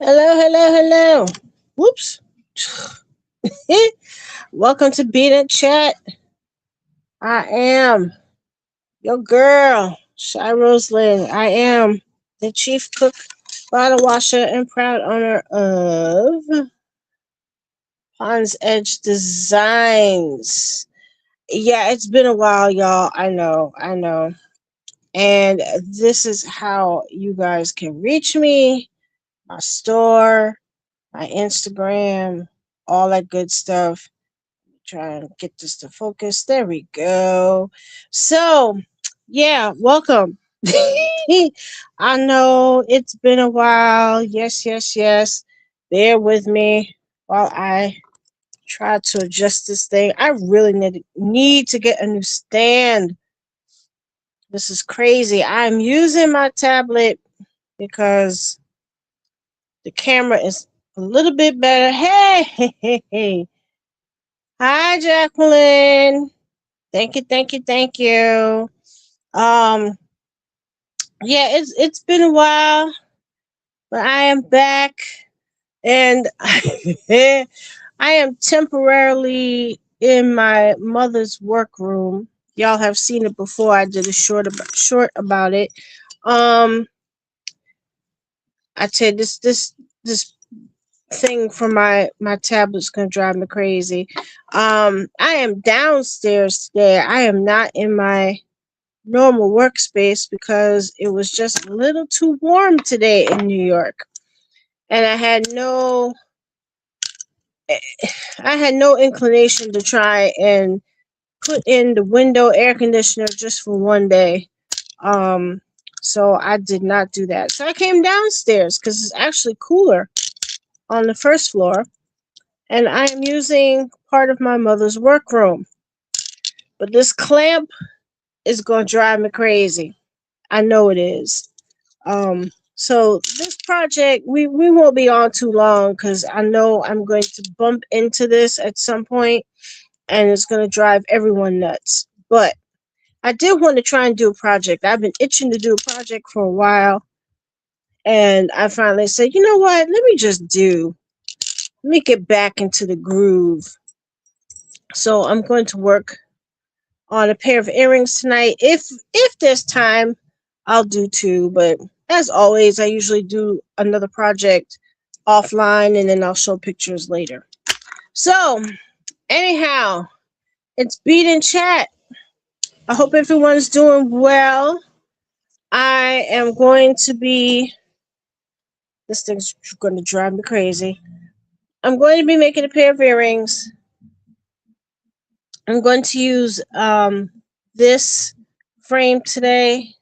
Hello, hello, hello. Whoops. Welcome to Bead and Chat. I am your girl, ShyRosalindndb. I am the chief cook, bottle washer, and proud owner of Pond's Edge Designs. Yeah, it's been a while, y'all. I know. And this is how you guys can reach me, my store, my Instagram, all that good stuff. Try and get this to focus. There we go. So, yeah, welcome. I know it's been a while. Yes, yes, yes. Bear with me while I try to adjust this thing. I really need to get a new stand. This is crazy. I'm using my tablet because the camera is a little bit better. Hey. Hi, Jacqueline. Thank you. Um, yeah, it's been a while, but I am back, and I am temporarily in my mother's workroom. Y'all have seen it before. I did a short about it. Um, I tell you, this thing from my tablet's gonna drive me crazy. I am downstairs today. I am not in my normal workspace because it was just a little too warm today in New York, and I had no inclination to try and put in the window air conditioner just for one day. Um, so I did not do that. So I came downstairs because it's actually cooler on the first floor, and I am using part of my mother's workroom. But this clamp is going to drive me crazy. I know it is. So this project, we won't be on too long because I know I'm going to bump into this at some point and it's going to drive everyone nuts. But I did want to try and do a project. I've been itching to do a project for a while, and I finally said, you know what? Let me get back into the groove. So I'm going to work on a pair of earrings tonight. If there's time, I'll do two. But as always, I usually do another project offline and then I'll show pictures later. So anyhow, it's Bead and Chat. I hope everyone's doing well. I am going to be. This thing's going to drive me crazy. I'm going to be making a pair of earrings. I'm going to use this frame today.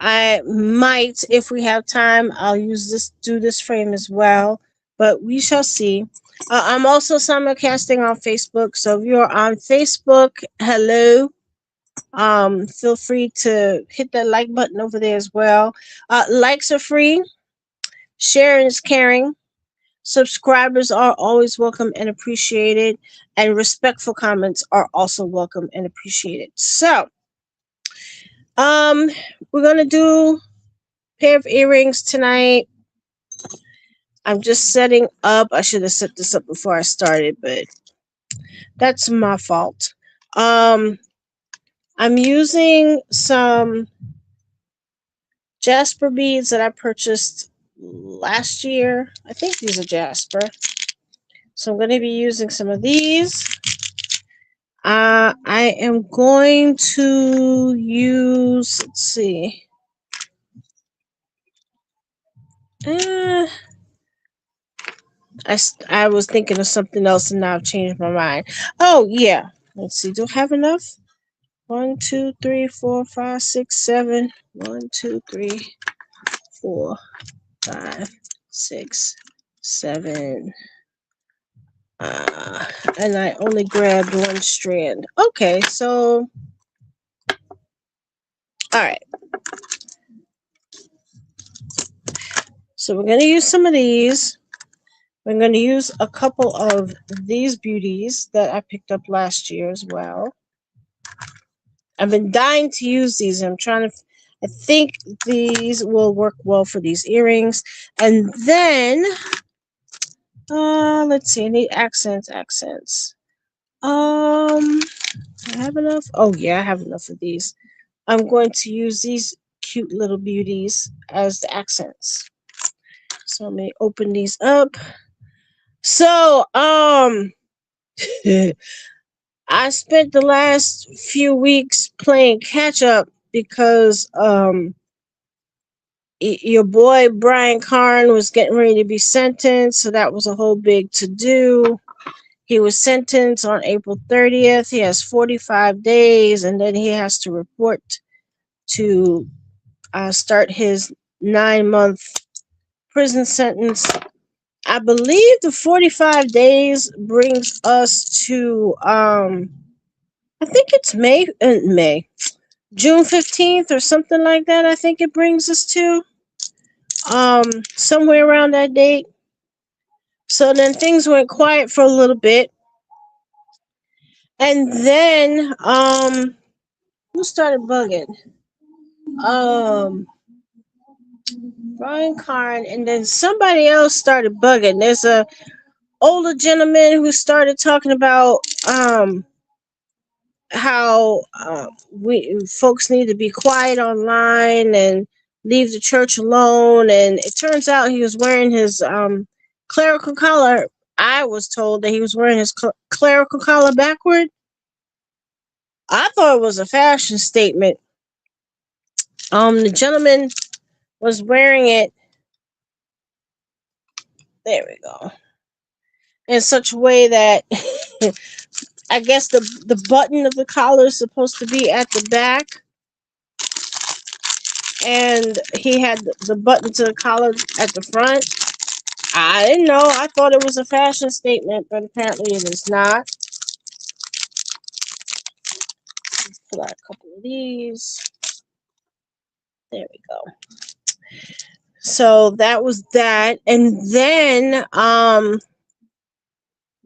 I might, if we have time, I'll do this frame as well, but we shall see. I'm also simulcasting on Facebook, so if you're on Facebook, hello. Feel free to hit that like button over there as well. Likes are free. Sharing is caring. Subscribers are always welcome and appreciated, and respectful comments are also welcome and appreciated. So, um, we're gonna do pair of earrings tonight. I'm just setting up. I should have set this up before I started, but that's my fault. I'm using some Jasper beads that I purchased last year. I think these are Jasper. So I'm going to be using some of these. I am going to use, let's see. I was thinking of something else and now I've changed my mind. Oh, yeah. Let's see. Do I have enough? 1, 2, 3, 4, 5, 6, 7. 1, 2, 3, 4, 5, 6, 7. And I only grabbed one strand. Okay, so all right. So we're going to use some of these. We're going to use a couple of these beauties that I picked up last year as well. I've been dying to use these. I think these will work well for these earrings. And then, let's see, I need accents. I have enough? Oh, yeah, I have enough of these. I'm going to use these cute little beauties as the accents. So let me open these up. So, I spent the last few weeks playing catch up because your boy Brian Karn was getting ready to be sentenced, so that was a whole big to do. He was sentenced on April 30th. He has 45 days, and then he has to report to start his 9-month prison sentence. I believe the 45 days brings us to I think it's June 15th or something like that. I think it brings us to somewhere around that date. So then things went quiet for a little bit, and then who started bugging? Um Brian Karn, and then somebody else started bugging. There's a older gentleman who started talking about how we folks need to be quiet online and leave the church alone. And it turns out he was wearing his clerical collar. I was told that he was wearing his clerical collar backward. I thought it was a fashion statement. The gentleman was wearing it. There we go. In such a way that I guess the button of the collar is supposed to be at the back, and he had the button to the collar at the front. I didn't know. I thought it was a fashion statement, but apparently it is not. Let's pull out a couple of these. There we go. So that was that. And then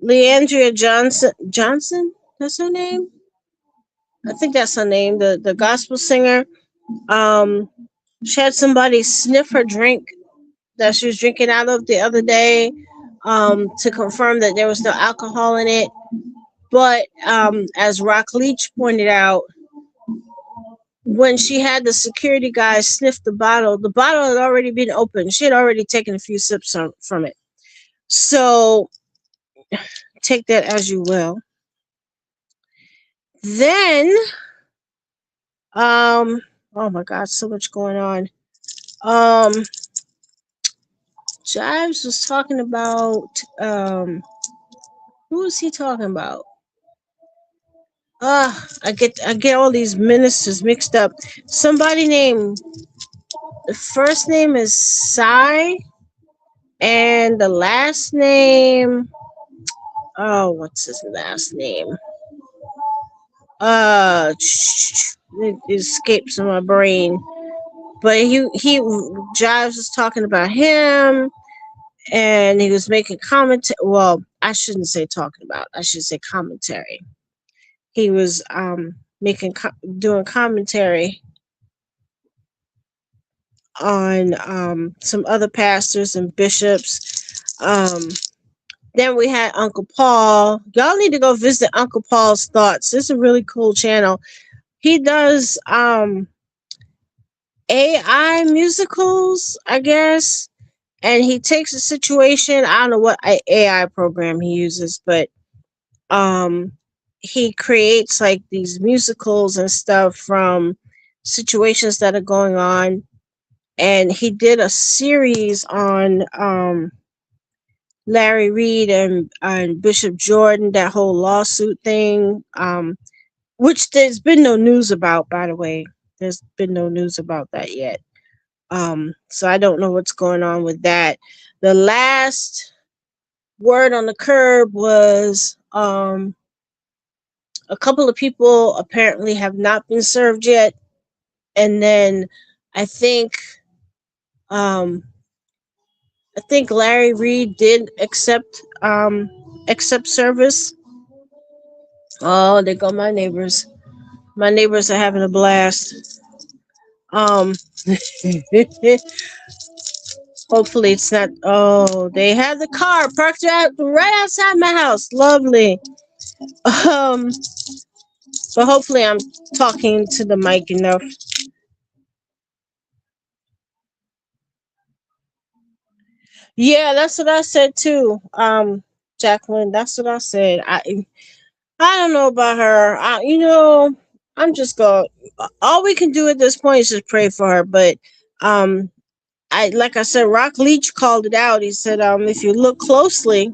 Leandria Johnson, that's her name? I think that's her name, the gospel singer. Um she had somebody sniff her drink that she was drinking out of the other day, to confirm that there was no alcohol in it. But as Rock Leach pointed out, when she had the security guys sniff the bottle had already been opened. She had already taken a few sips from it. So take that as you will. Then, oh my God, so much going on. Jives was talking about, who was he talking about? I get all these ministers mixed up. Somebody named, the first name is Sai, and the last name, oh, what's his last name? It escapes my brain. But he Jives was talking about him, and he was making commentary. Well, I shouldn't say talking about. I should say commentary. He was doing commentary on some other pastors and bishops. Then we had Uncle Paul. Y'all need to go visit Uncle Paul's Thoughts. It's a really cool channel. He does AI musicals, I guess. And he takes a situation, I don't know what AI program he uses, but he creates like these musicals and stuff from situations that are going on. And he did a series on Larry Reed and Bishop Jordan, that whole lawsuit thing, which there's been no news about, by the way. There's been no news about that yet. So I don't know what's going on with that. The last word on the curb was a couple of people apparently have not been served yet. And then I think um, Larry Reed did accept service. Oh, there go my neighbors. My neighbors are having a blast. Um, hopefully it's not. Oh, they have the car parked right outside my house. Lovely. Um, but hopefully I'm talking to the mic enough. Yeah, that's what I said too. Jacqueline, that's what I said. I don't know about her. I'm just going. All we can do at this point is just pray for her. But um, I like I said, Rock Leach called it out. He said, if you look closely,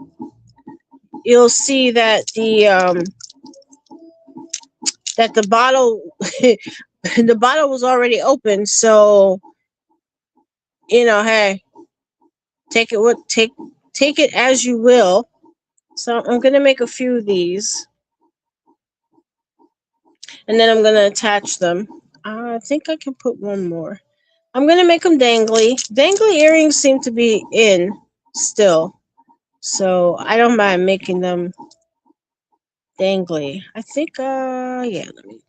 you'll see that the bottle the bottle was already open. So hey, take it as you will. So I'm gonna make a few of these, and then I'm gonna attach them. I think I can put one more. I'm gonna make them dangly. Dangly earrings seem to be in still, so I don't mind making them dangly. I think, yeah. Let me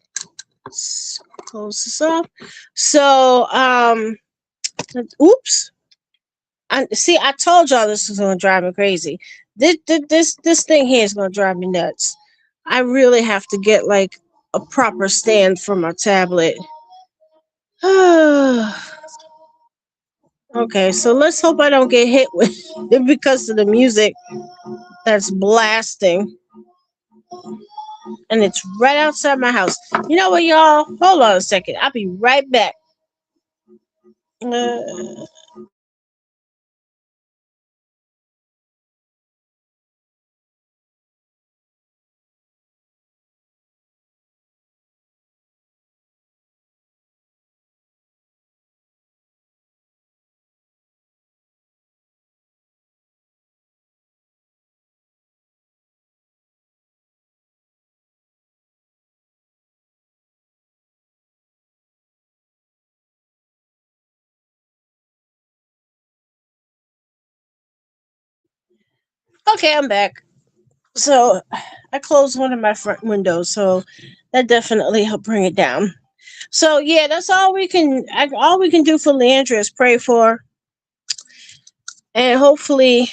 close this off. So, oops. I told y'all this was gonna drive me crazy. This thing here is gonna drive me nuts. I really have to get like a proper stand for my tablet. Okay, so let's hope I don't get hit with because of the music that's blasting, and it's right outside my house. You know what, y'all? Hold on a second. I'll be right back. Uh, okay, I'm back. So I closed one of my front windows, so that definitely helped bring it down. So yeah, that's all we can do for Leandra is pray for her, and hopefully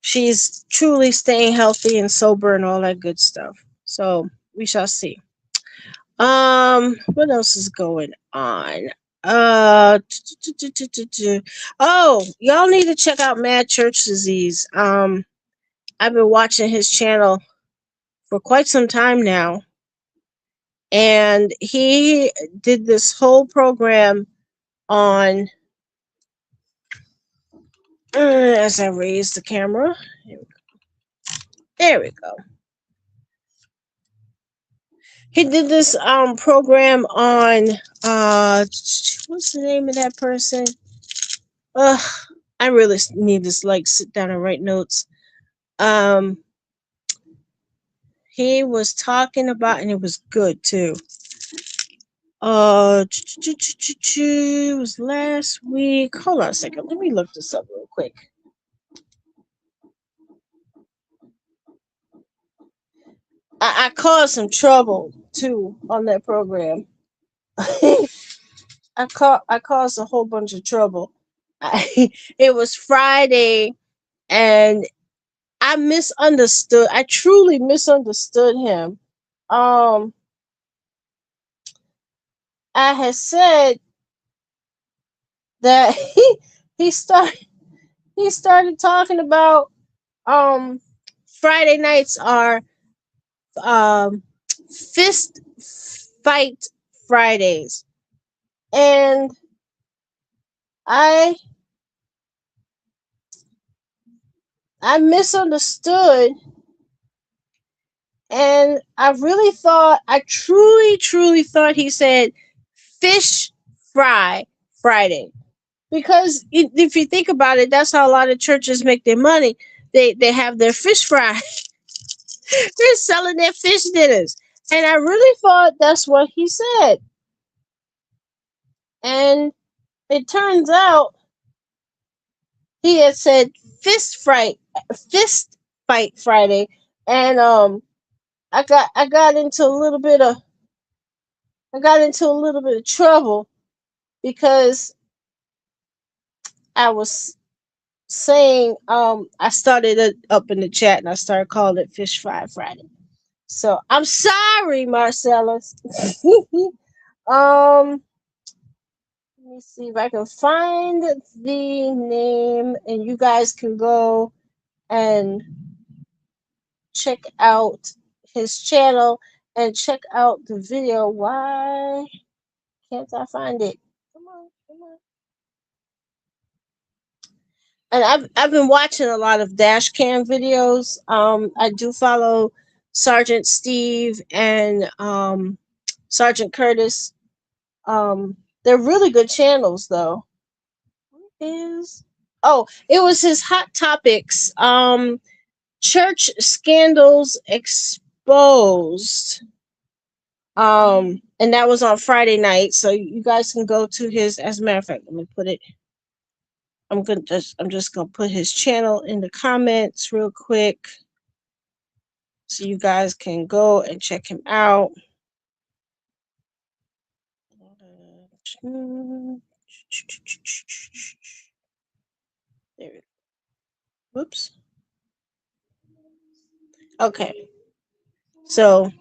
she's truly staying healthy and sober and all that good stuff. So we shall see. What else is going on? Uh, oh, y'all need to check out Mad Church Disease. I've been watching his channel for quite some time now, and he did this whole program on. As I raise the camera, there we go. He did this program on what's the name of that person? Ugh, I really need to like sit down and write notes. Um, he was talking about, and it was good too. It was last week. Hold on a second. Let me look this up real quick. I caused some trouble too on that program. I caused a whole bunch of trouble. It was Friday, and I misunderstood. I truly misunderstood him. Um, I had said that he started he started talking about um Friday nights are um fist fight Fridays, and I I misunderstood, and I truly thought he said fish fry Friday, because if you think about it, that's how a lot of churches make their money. They have their fish fry. They're selling their fish dinners, and I really thought that's what he said. And it turns out he had said fist fight Friday, and I got into a little bit of I got into a little bit of trouble because I was saying I started it up in the chat and I started calling it Fish Fry Friday. So I'm sorry, Marcellus. Let me see if I can find the name and you guys can go and check out his channel and check out the video. Why can't I find it? Come on, come on. And I've been watching a lot of dash cam videos. I do follow Sergeant Steve and Sergeant Curtis. They're really good channels though. What is it was his Hot Topics. Church scandals exposed. And that was on Friday night. So you guys can go to his, as a matter of fact, let me put it. I'm just gonna put his channel in the comments real quick so you guys can go and check him out. There we go. Whoops. Okay. So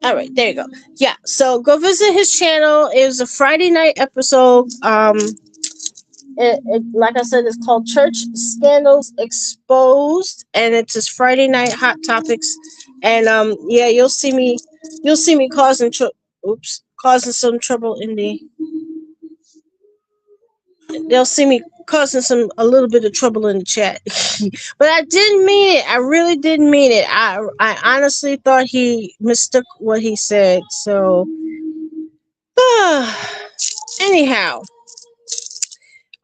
all right, there you go. Yeah, so go visit his channel. It was a Friday night episode. Like I said, it's called Church Scandals Exposed, and it's his Friday night Hot Topics. And yeah, you'll see me causing causing some trouble in the. They'll see me causing a little bit of trouble in the chat, but I didn't mean it. I really didn't mean it. I honestly thought he mistook what he said. So, anyhow.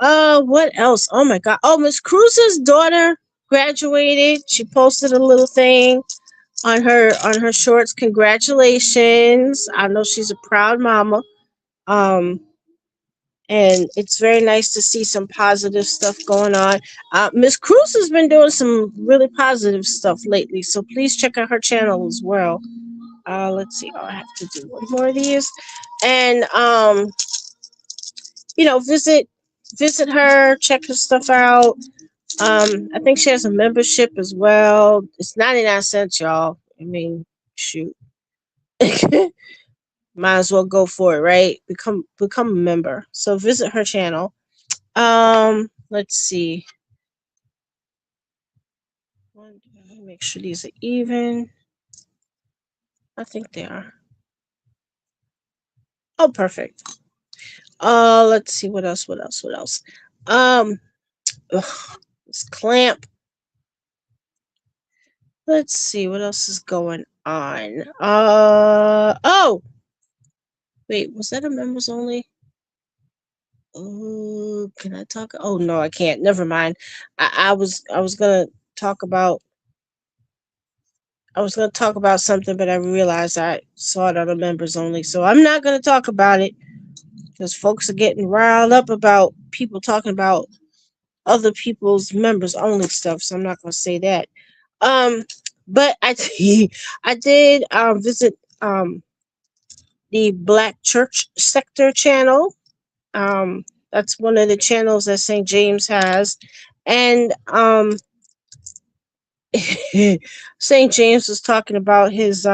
What else? Oh my God. Oh, Miss Cruz's daughter graduated. She posted a little thing on her shorts. Congratulations. I know she's a proud mama. And it's very nice to see some positive stuff going on. Miss Cruz has been doing some really positive stuff lately, so please check out her channel as well. Let's see. Oh, I have to do one more of these. And visit her, check her stuff out. I think she has a membership as well. It's 99 cents, y'all. I mean, shoot. Might as well go for it, right? Become a member. So visit her channel. Let's see. Make sure these are even. I think they are. Oh, perfect. Let's see what else. This clamp. Let's see what else is going on. Oh, wait, was that a members only? Oh, can I talk? Oh no, I can't. Never mind. I was gonna talk about. I was gonna talk about something, but I realized I saw it on the members only, so I'm not gonna talk about it because folks are getting riled up about people talking about other people's members only stuff. So I'm not gonna say that. But I did visit the Black Church Sector channel. That's one of the channels that St. James has, and St. James was talking about his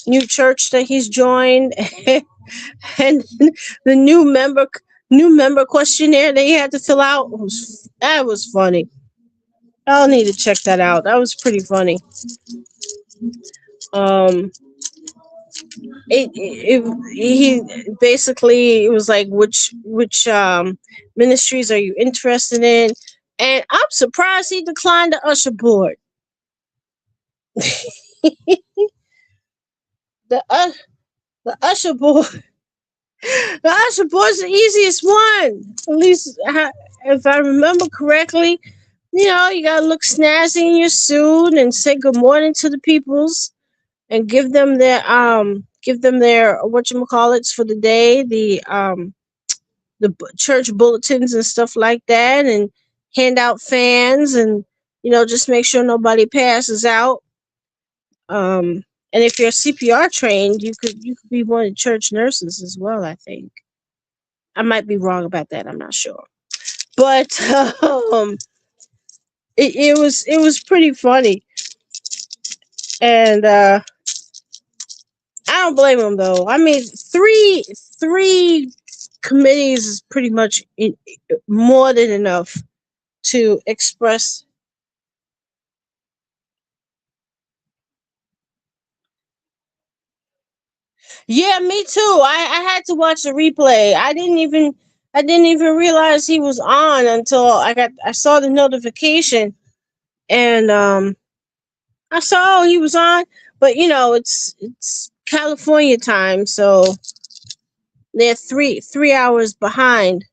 new church that he's joined, and the new member questionnaire that he had to fill out was funny. I'll need to check that out. That was pretty funny. He basically, it was like which ministries are you interested in, and I'm surprised he declined the usher board. the usher board. The usher board's the easiest one. At least if I remember correctly, you gotta look snazzy in your suit and say good morning to the peoples and give them their whatchamacallits for the day, the church bulletins and stuff like that, and hand out fans and Just make sure nobody passes out. And if you're CPR trained, you could be one of the church nurses as well. I think I might be wrong about that. I'm not sure, but it was pretty funny, and I don't blame them though. I mean, three committees is pretty much more than enough to express. Yeah, me too. I had to watch the replay. I didn't even realize he was on until I saw the notification, and I saw, oh, he was on, but it's California time, so they're three hours behind.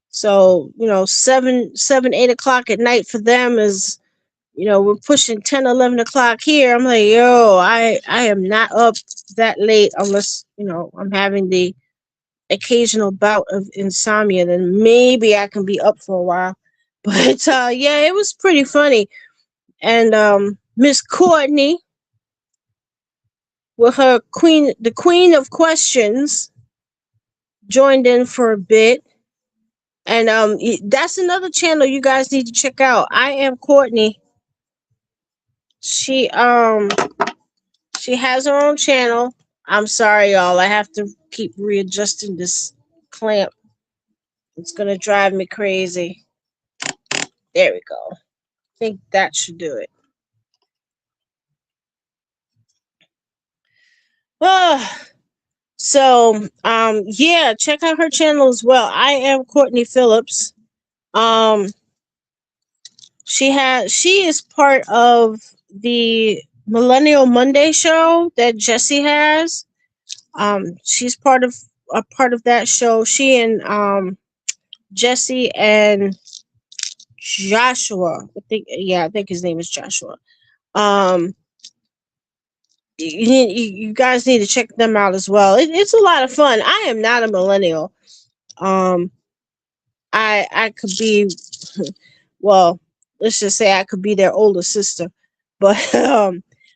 So 7, 8 o'clock at night for them is, we're pushing 10, 11 o'clock here. I'm like, yo, I am not up that late unless I'm having the occasional bout of insomnia. Then maybe I can be up for a while. But yeah, it was pretty funny. And Miss Courtney with her the queen of questions, joined in for a bit. And that's another channel you guys need to check out. I am Courtney. She has her own channel. I'm sorry, y'all. I have to keep readjusting this clamp. It's gonna drive me crazy. There we go. I think that should do it. So yeah, check out her channel as well. I am Courtney Phillips. Um she is part of the Millennial Monday show that Jesse has. She's part of that show. She and Jesse and Joshua. I think his name is Joshua. Um you guys need to check them out as well. It's a lot of fun. I am not a millennial. Um I could be, well, let's just say I could be their older sister, but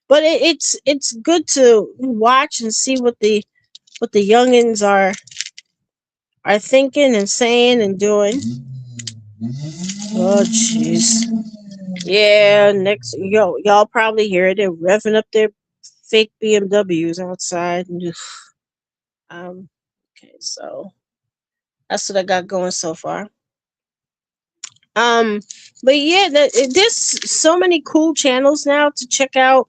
it's good to watch and see what the youngins are thinking and saying and doing. Oh jeez. Yeah, next y'all probably hear it. They're revving up their fake BMWs outside. And um okay, so that's what I got going so far. Um, but yeah, there's so many cool channels now to check out,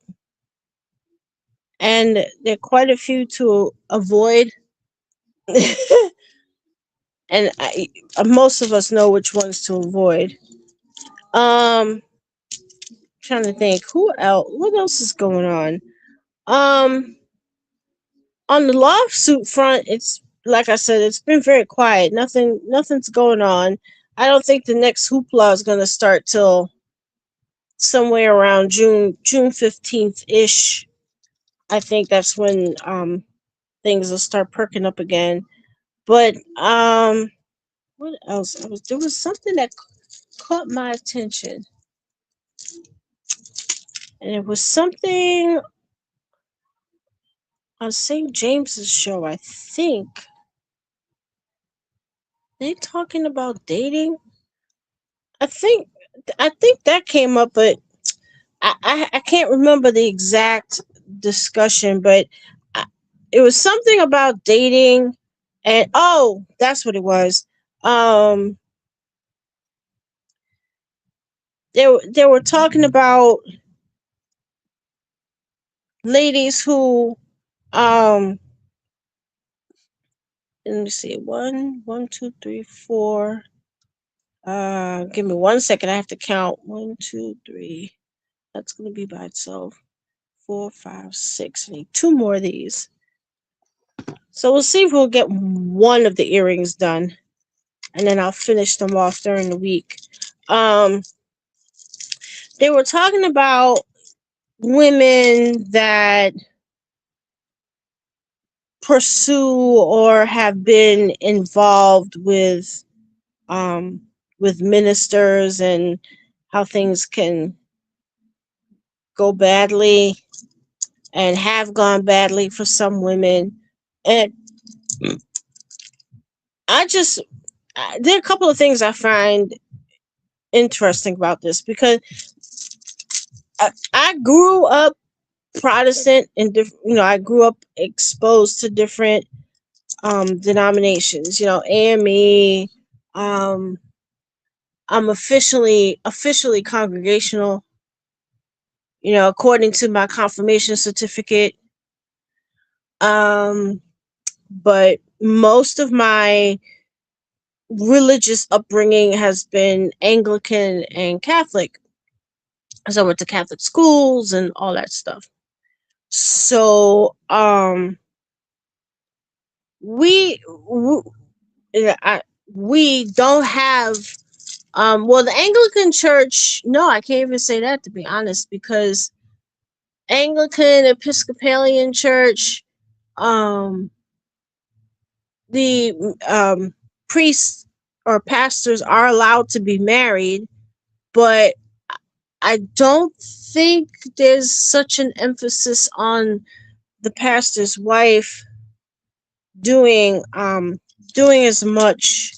and there are quite a few to avoid. And most of us know which ones to avoid. Um, Trying to think who else. What else is going on? Um, on the lawsuit front, it's like I said, it's been very quiet. Nothing's going on. I don't think the next hoopla is going to start till somewhere around June 15th ish. I think that's when things will start perking up again. But what else? There was something that caught my attention, and it was something on St. James's show. I think they talking about dating. I think I think that came up, but I can't remember the exact discussion, but I, it was something about dating, and oh, that's what it was. Um, they were talking about ladies who um let me see, one, two, three, four. Give me 1 second. I have to count. One, two, three. That's gonna be by itself. 4, 5, 6. I need two more of these. So we'll see if we'll get one of the earrings done, and then I'll finish them off during the week. Um, they were talking about women that pursue or have been involved um with ministers and how things can go badly and have gone badly for some women. And I just, there are a couple of things I find interesting about this because I grew up Protestant and I grew up exposed to different denominations. AME. Um, I'm officially congregational. According to my confirmation certificate. Um, but most of my religious upbringing has been Anglican and Catholic. So I went to Catholic schools and all that stuff. So we we, we don't have well, the Anglican Church. No, I can't even say that, to be honest, because Anglican Episcopalian Church, um the priests or pastors are allowed to be married, but I don't think there's such an emphasis on the pastor's wife doing doing as much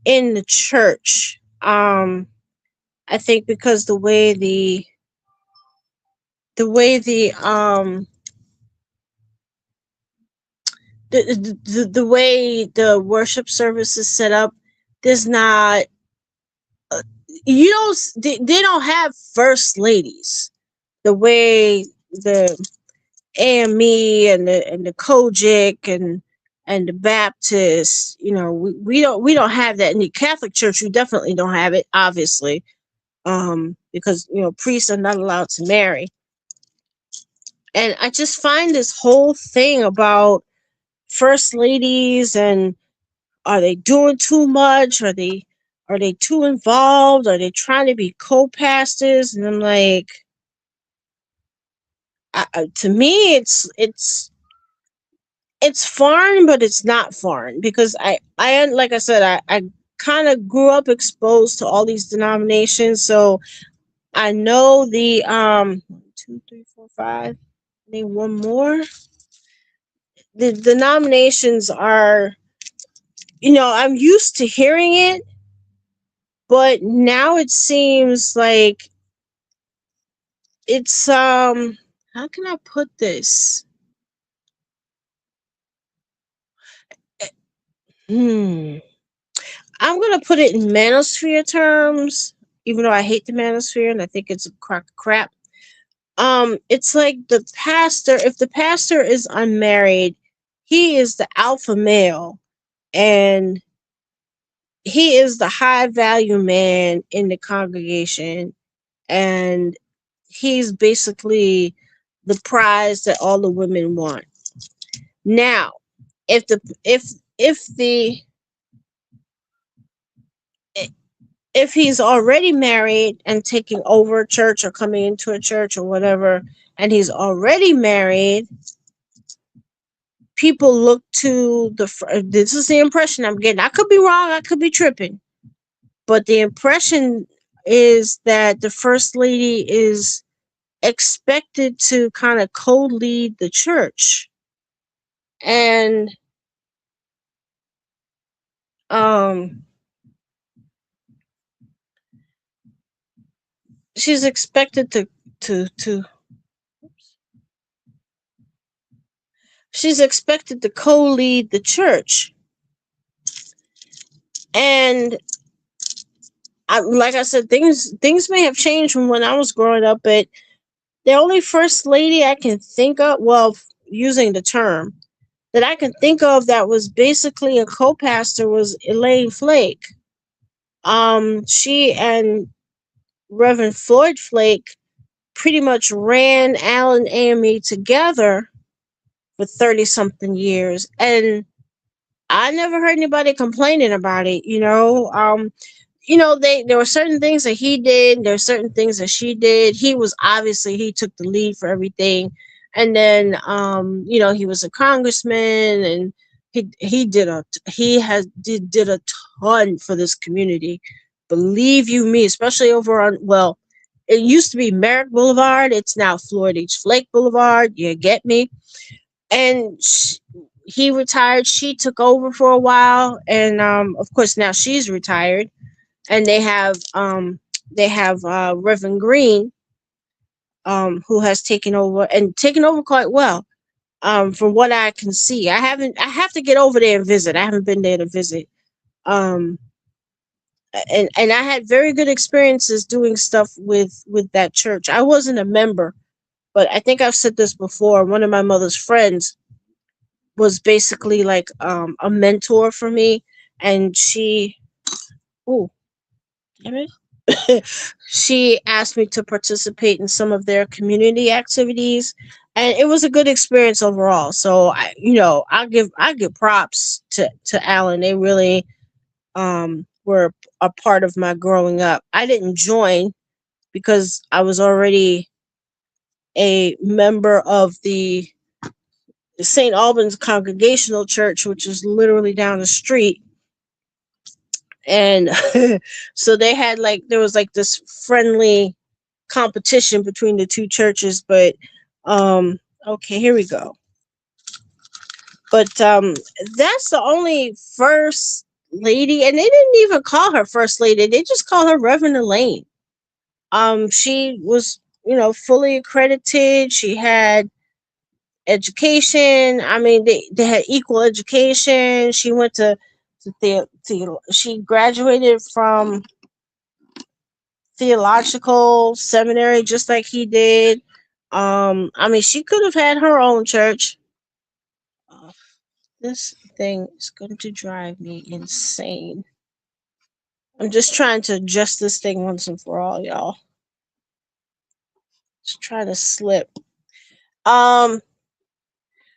in the church. I think because the way the worship service is set up, there's not you don't they don't have first ladies the way the AME and the Kojic and the Baptist. We don't have that in the Catholic Church. We definitely don't have it, obviously, because priests are not allowed to marry. And I just find this whole thing about first ladies, and are they doing too much? Are they too involved? Are they trying to be co-pastors? And I'm like, to me, it's foreign, but it's not foreign because I like I said, I kind of grew up exposed to all these denominations, so I know the 1, 2, 3, 4, 5. Name one more. The denominations are, I'm used to hearing it, but now it seems like it's how can I put this? Hmm. I'm gonna put it in manosphere terms, even though I hate the manosphere and I think it's a crock of crap. It's like the pastor. If the pastor is unmarried, he is the alpha male, and he is the high value man in the congregation, and he's basically the prize that all the women want. Now, if the if the if he's already married and taking over a church or coming into a church or whatever, and he's already married, people look to this is the impression I'm getting. I could be wrong, I could be tripping, but the impression is that the first lady is expected to kind of co-lead the church, and um she's expected to she's expected to co-lead the church. And like I said, things may have changed from when I was growing up, but the only first lady I can think of, well, using the term that I can think of that was basically a co-pastor was Elaine Flake. She and Reverend Floyd Flake pretty much ran Allen AME together for 30 something years, and I never heard anybody complaining about it. There were certain things that he did, there were certain things that she did. He took the lead for everything. And then he was a congressman, and he did a ton for this community. Believe you me, especially over on, well, it used to be Merrick Boulevard. It's now Florida East Flake Boulevard. You get me? And he retired. She took over for a while, and of course now she's retired. And they have Reverend Green, who has taken over and taken over quite well. From what I can see, I have to get over there and visit. I haven't been there to visit. Um, and I had very good experiences doing stuff with that church. I wasn't a member, but I think I've said this before. One of my mother's friends was basically like a mentor for me, and she, oh, damn it, she asked me to participate in some of their community activities, and it was a good experience overall. So I give props to Alan. They really were a part of my growing up. I didn't join because I was already a member of the St. Albans Congregational Church, which is literally down the street. And so they had like, there was like this friendly competition between the two churches. But okay, here we go. But that's the only first lady, and they didn't even call her first lady. They just call her Reverend Elaine. She was, fully accredited. She had education. I mean, they had equal education. She went she graduated from theological seminary just like he did. I mean, she could have had her own church. This thing is going to drive me insane. I'm just trying to adjust this thing once and for all, y'all. Just trying to slip.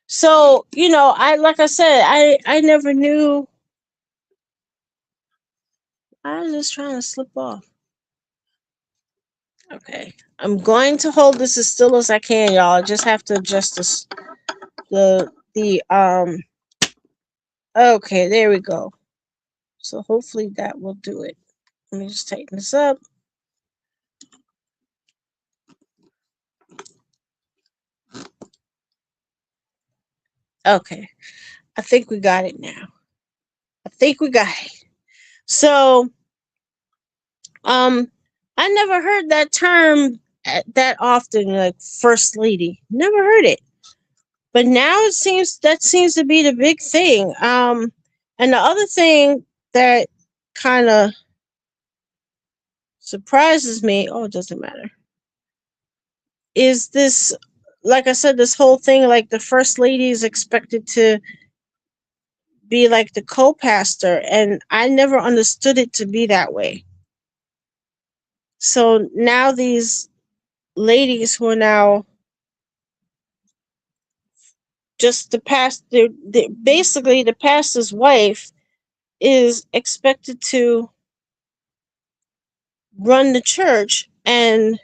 So, I, like I said, I never knew. I was just trying to slip off. Okay. I'm going to hold this as still as I can, y'all. I just have to adjust this. Okay, there we go. So hopefully that will do it. Let me just tighten this up. Okay. I think we got it now. I think we got it. So, I never heard that term that often, like first lady. Never heard it. But now that seems to be the big thing. And the other thing that kind of surprises me, oh, it doesn't matter, is this, like I said, this whole thing, like the first lady is expected to be like the co-pastor, and I never understood it to be that way. So now these ladies who are now just the pastor, basically the pastor's wife, is expected to run the church, and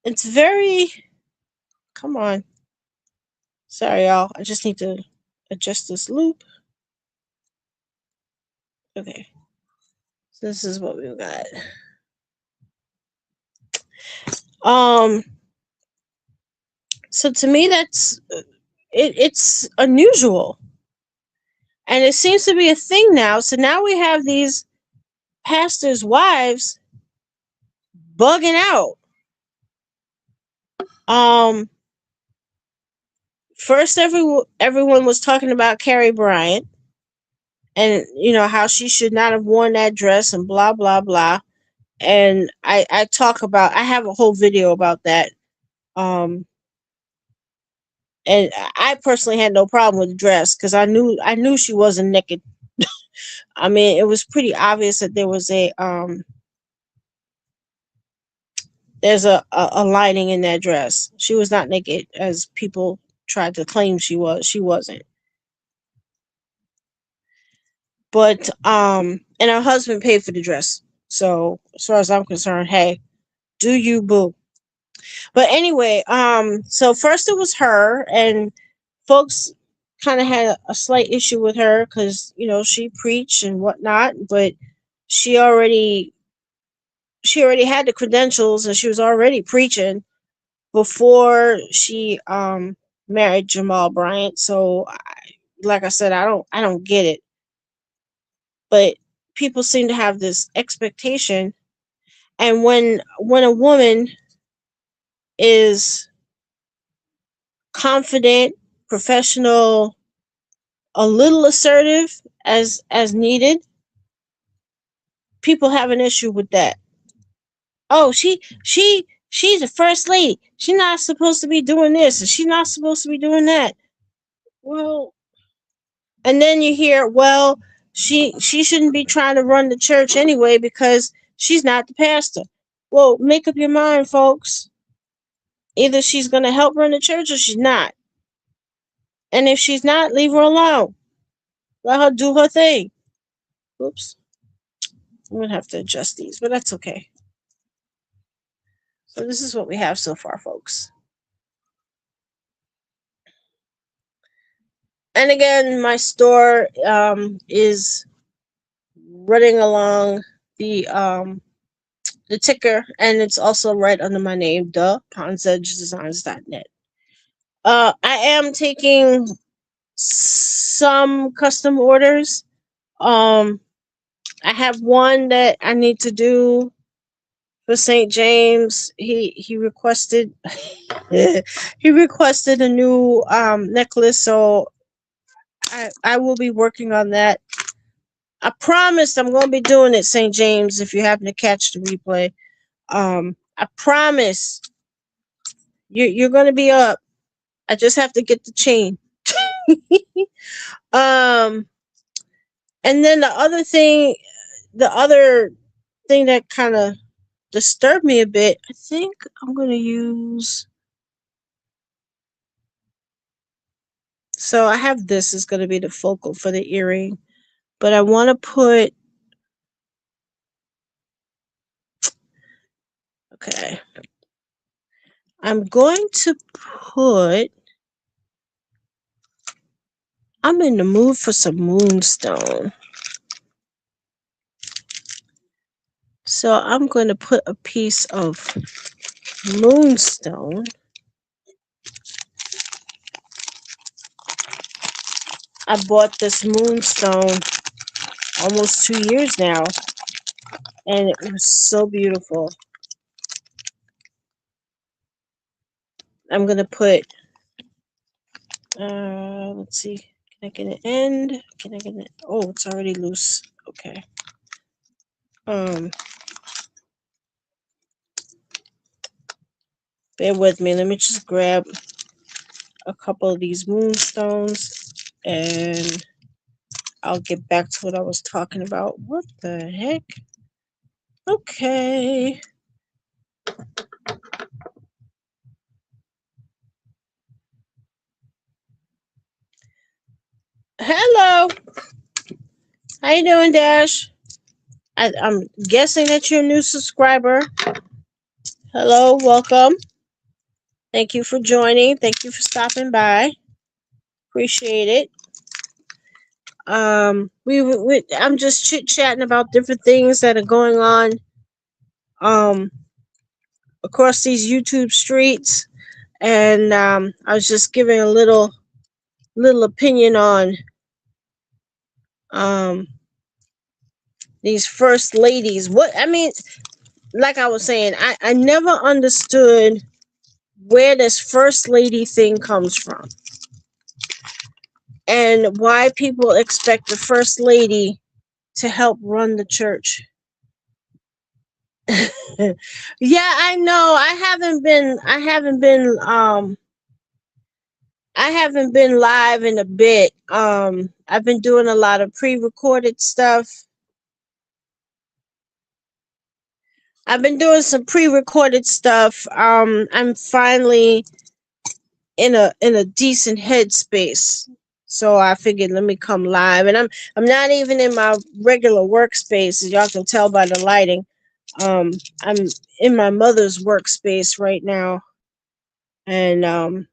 it's very, come on, sorry y'all, I just need to adjust this loop. Okay, so this is what we've got. So to me, it's unusual, and it seems to be a thing now. So now we have these pastors' wives bugging out. First, everyone was talking about Carrie Bryant, and how she should not have worn that dress, and blah blah blah. And I have a whole video about that. And I personally had no problem with the dress because I knew she wasn't naked. I mean, it was pretty obvious that there was there's a lining in that dress. She was not naked as people tried to claim she was. She wasn't. But and her husband paid for the dress. So as far as I'm concerned, hey, do you, boo. But anyway, so first it was her, and folks kind of had a slight issue with her because she preached and whatnot, but she already she already had the credentials and she was already preaching before she married Jamal Bryant. So like I said, I don't get it. But people seem to have this expectation, and when a woman is confident, professional, a little assertive as needed, people have an issue with that. Oh, she's a first lady. She's not supposed to be doing this and she's not supposed to be doing that. Well, and then you hear, well, she shouldn't be trying to run the church anyway because she's not the pastor. Well, make up your mind, folks. Either she's going to help run the church or she's not. And if she's not, leave her alone. Let her do her thing. Oops. I'm going to have to adjust these, but that's okay. So this is what we have so far, folks. And again, my store is running along the ticker, and it's also right under my name, pondsedgedesigns.net. I am taking some custom orders. I have one that I need to do for St. James. He requested he requested a new necklace, so I will be working on that. I promised I'm going to be doing it, St. James, if you happen to catch the replay. I promise you're going to be up. I just have to get the chain. um, and then the other thing that kind of disturbed me a bit, I think I'm going to use. So I have this is going to be the focal for the earring, but I want to put. Okay. I'm going to put. I'm in the mood for some moonstone. So I'm going to put a piece of moonstone. I bought this moonstone almost 2 years now, and it was so beautiful. I'm going to put, let's see, can I get an end? Can I get it? Oh, it's already loose. Okay. Bear with me. Let me just grab a couple of these moonstones and I'll get back to what I was talking about. What the heck? Okay. Hello. How you doing, Dash? I'm guessing that you're a new subscriber. Hello, welcome. Thank you for joining. Thank you for stopping by. Appreciate it. I'm just chit chatting about different things that are going on across these YouTube streets, and I was just giving a little opinion on these first ladies. What I mean, like I was saying, I never understood where this first lady thing comes from and why people expect the first lady to help run the church. Yeah, I know. I haven't been live in a bit. I've been doing a lot of pre-recorded stuff. I've been doing some pre-recorded stuff. I'm finally in a decent headspace. So I figured let me come live, and I'm not even in my regular workspace, as y'all can tell by the lighting. I'm in my mother's workspace right now, and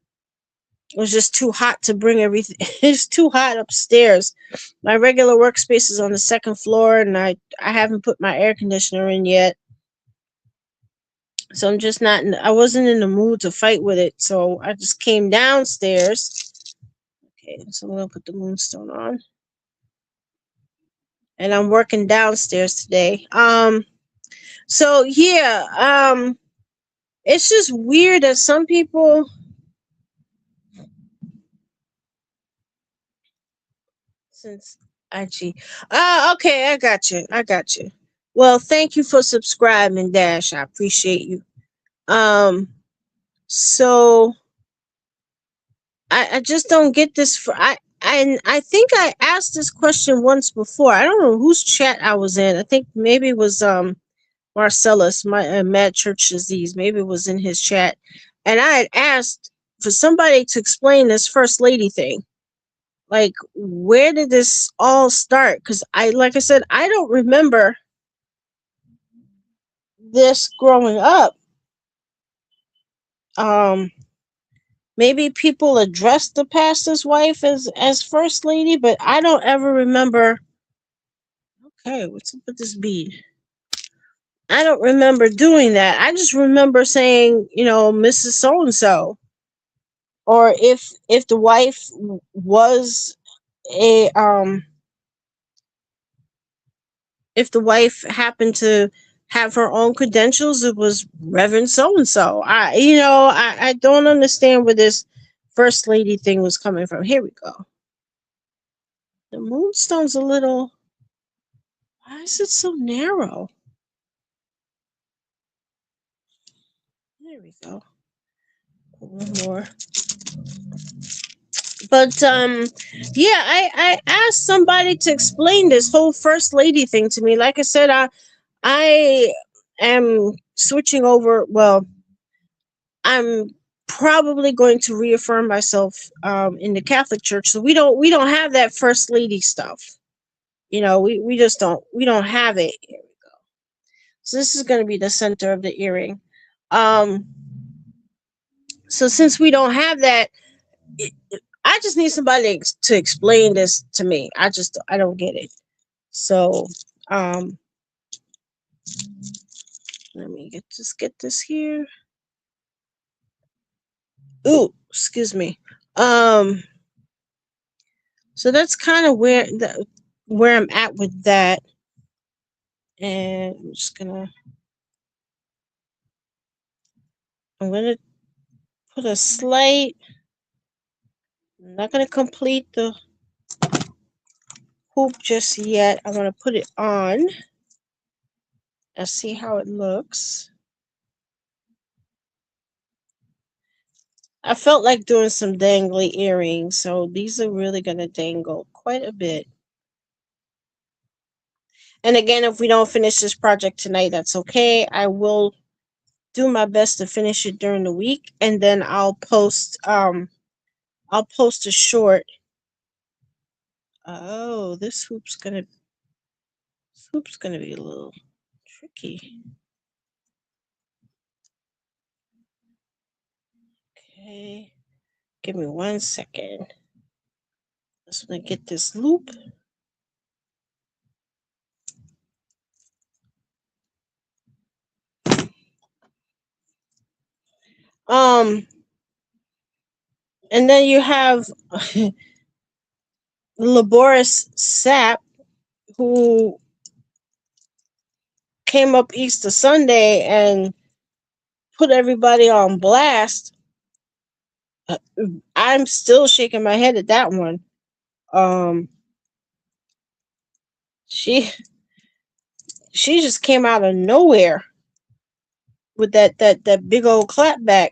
It was just too hot to bring everything. It's too hot upstairs. My regular workspace is on the second floor, and I haven't put my air conditioner in yet. So I'm just not. I wasn't in the mood to fight with it, so I just came downstairs. Okay, so I'm gonna put the moonstone on, and I'm working downstairs today. So yeah, it's just weird that some people. Since IG. Okay, I got you. I got you. Well, thank you for subscribing, Dash. I appreciate you. So I just don't get this for I think I asked this question once before. I don't know whose chat I was in. I think maybe it was Marcellus, my Mad Church Disease. Maybe it was in his chat. And I had asked for somebody to explain this first lady thing. Like, where did this all start? Because like I said, I don't remember this growing up. Um, Maybe people addressed the pastor's wife as first lady, but I don't ever remember. Okay, what's up with this bead? I don't remember doing that. I just remember saying, Mrs. So and so, or if the wife was a if the wife happened to have her own credentials, it was Reverend so and so. I don't understand where this first lady thing was coming from. Here we go. The moonstone's a little. Why is it so narrow? There we go. One more. But yeah, I asked somebody to explain this whole first lady thing to me. Like I said, I am switching over. Well, I'm probably going to reaffirm myself in the Catholic Church. So we don't have that first lady stuff. We just don't have it. Here we go. So this is going to be the center of the earring. Um, so since we don't have that, I just need somebody to explain this to me. I don't get it. So um, let me get this here. Ooh, excuse me. Um, so that's kind of where I'm at with that. And I'm gonna put a slight. I'm not gonna complete the hoop just yet. I want to put it on and see how it looks. I felt like doing some dangly earrings, so these are really gonna dangle quite a bit. And again, if we don't finish this project tonight, that's okay. I will do my best to finish it during the week, and then I'll post a short. Oh, this hoop's gonna be a little tricky. Okay, give me 1 second. Just gonna get this loop. And then you have laborious sap who came up Easter Sunday and put everybody on blast. I'm still shaking my head at that one. She just came out of nowhere with that big old clapback.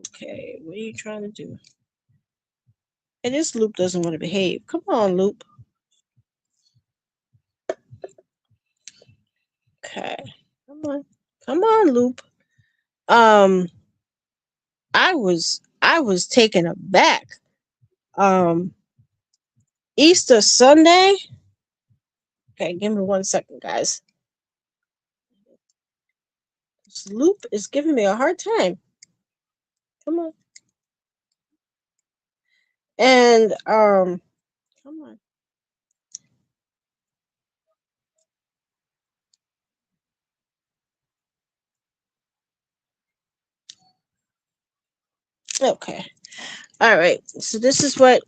Okay, what are you trying to do? Hey, this loop doesn't want to behave. Come on, loop. Okay, come on, loop. I was taken aback. Easter Sunday. Okay, give me 1 second, guys. This loop is giving me a hard time. Come on. And come on. Okay. All right. So this is what.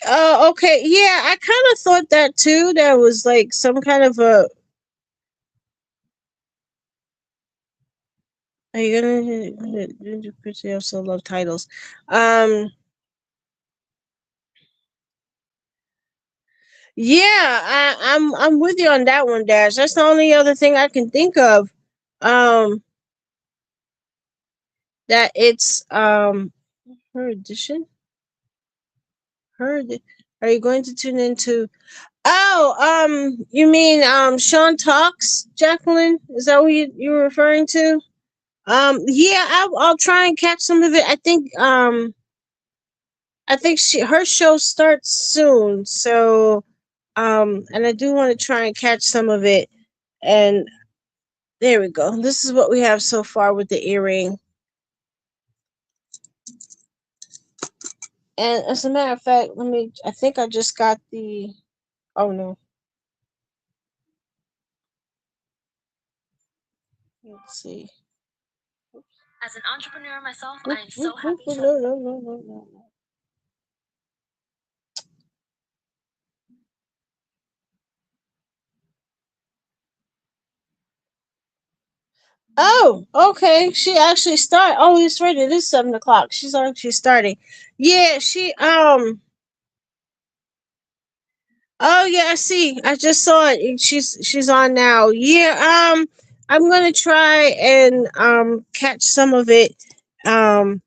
Uh okay. Yeah, I kind of thought that too. There was like some kind of a. Are you gonna put also love titles? Um. Yeah, I'm with you on that one, Dash. That's the only other thing I can think of. Um. That it's her edition. Her. Are you going to tune into? Oh, you mean Sean Talks, Jacqueline? Is that what you were referring to? Yeah, I'll try and catch some of it. I think her show starts soon, so and I do want to try and catch some of it. And there we go. This is what we have so far with the earring. And as a matter of fact, I think I just got the. Oh no. Let's see. As an entrepreneur myself, I am so happy. No. Oh, okay. She actually started. Oh, it's right. It is 7 o'clock. She's actually starting. Yeah, she. Oh yeah, I see. I just saw it. She's on now. Yeah. I'm gonna try and catch some of it. Um,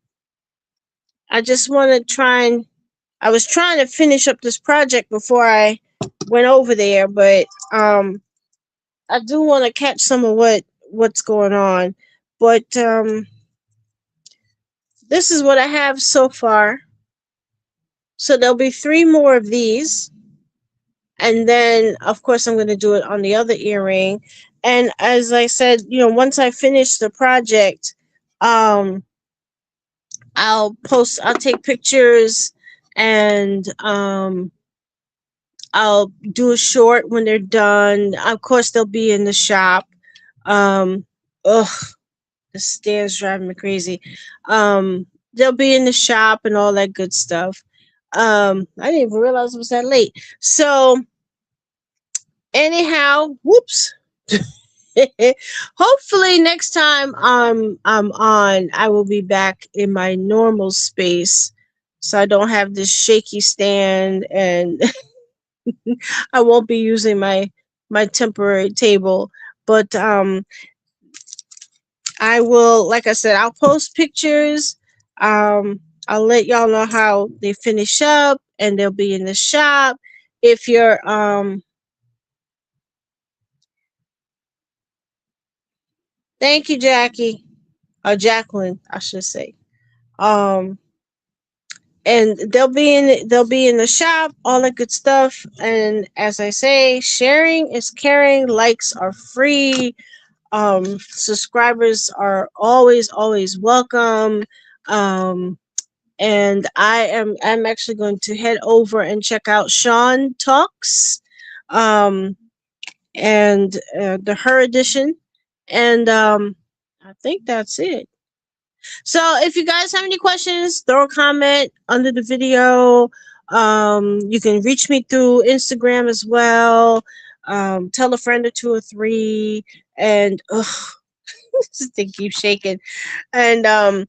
I just want to try and. I was trying to finish up this project before I went over there, but I do want to catch some of what's going on. But this is what I have so far. So there'll be three more of these. And then, of course, I'm going to do it on the other earring. And as I said, once I finish the project, um, I'll take pictures and I'll do a short when they're done. Of course, they'll be in the shop. Um, ugh, the stairs driving me crazy. They'll be in the shop and all that good stuff. I didn't even realize it was that late. So anyhow, whoops. Hopefully next time I'm on, I will be back in my normal space, so I don't have this shaky stand, and I won't be using my temporary table. But I will, like I said, I'll post pictures. I'll let y'all know how they finish up, and they'll be in the shop. If you're thank you, Jackie, or Jacqueline, I should say. Um, and they'll be in the shop, all that good stuff. And as I say, sharing is caring. Likes are free. Subscribers are always welcome. Um, and I'm actually going to head over and check out Sean Talks, um, and the Her Edition, and I think that's it. So if you guys have any questions, throw a comment under the video. You can reach me through Instagram as well. Tell a friend or two or three, and this thing keeps shaking. And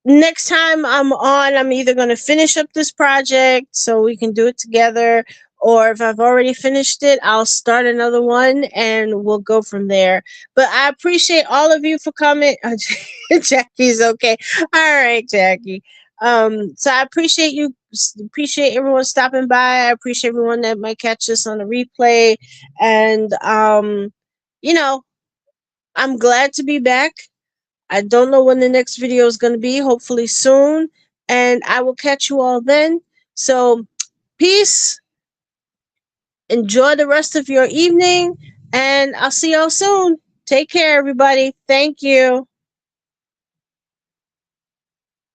next time I'm on, I'm either going to finish up this project so we can do it together, or if I've already finished it, I'll start another one and we'll go from there. But I appreciate all of you for coming. Jackie's okay. All right, Jackie. So I appreciate you, appreciate everyone stopping by. I appreciate everyone that might catch this on the replay. And you know, I'm glad to be back. I don't know when the next video is going to be, hopefully soon. And I will catch you all then. So, peace. Enjoy the rest of your evening. And I'll see y'all soon. Take care, everybody. Thank you.